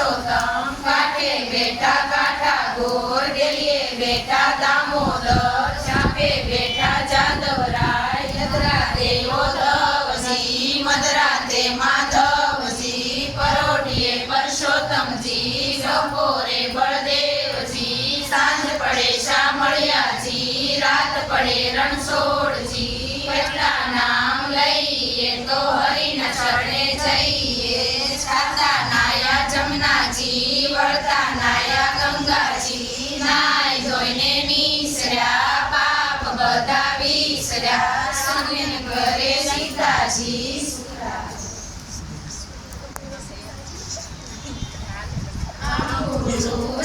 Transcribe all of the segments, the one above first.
પરસોત્તમ કાંઠે બેઠા કાંઠા ગોર ગેલીએ બેઠા દામોદર ચાપે બેઠા જાદવરાય યદરાતે યોધવજી મદરાતે માધવજી પરોઢીએ પરસોત્તમજી બપોરે બળદેવજી સાંજ પડે શામળિયાજી રાત પડે રણછોડજી એટલા નામ લઈએ તો હરિના ચરણે જઈએ છાતા નાયા જમનાજી વળતા નાયા ગંગાજી નાય ધોઈને નીસર્યા પાપ બધા વિસર્યા સૂર્યને ઘરે સીતાજી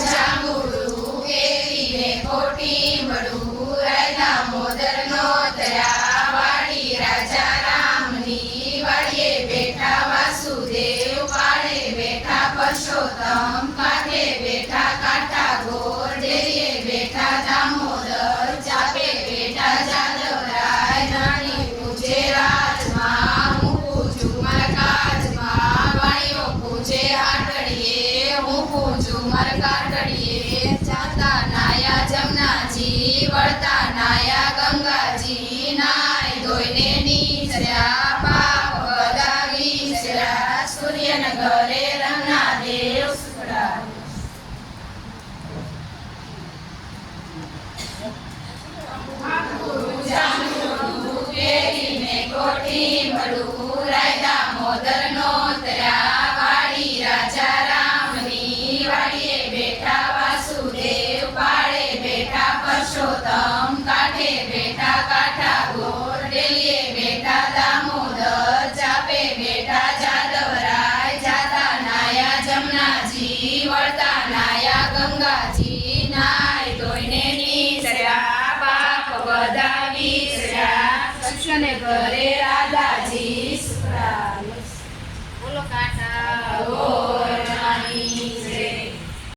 જાંબુડું કેરીને ખોટી મળું રાયના મોદરનો તર્યા વાડી રાજા રામની વાડીએ બેઠા વાસુદેવ પાડે બેઠા પરસોત્તમ કાંઠે બેઠા કાંઠા ગોર ડેરીએ બેઠા દામોદર ચાપે બેઠા જાદવરાય રાણી પૂજે રાજમાં હું પૂજું મારા કાજમાં વાણીઓ પૂજે હાટડીએ હું પૂજું મારા કાટડીએ જાતા નાયા જમનાજી વળતા નાયા ગંગાજી નાય ધોઈને નીચર્યા પાપ બધા વિસર્યા સૂર્યના ઘરે રંગના દેવ સુખડા કેરીને કોઠી મળું રાયદા મોદરનો તર્યા વાડી રાજા રામની વાડીએ બેઠા વાસુદેવ પાડે બેઠા પરસોત્તમ કાંઠે બેઠા કાંઠા ગોર ડેલીએ બેઠા દામોદર ચાપે બેઠા જાદવરાય જાતા નાયા જમનાજી વળતા નાયા ગંગાજી નાય ધોઈને નીચર્યા પાપ બધા વિસર્યા કૃષ્ણને ઘરે રાધાજી બોલો કાંઠા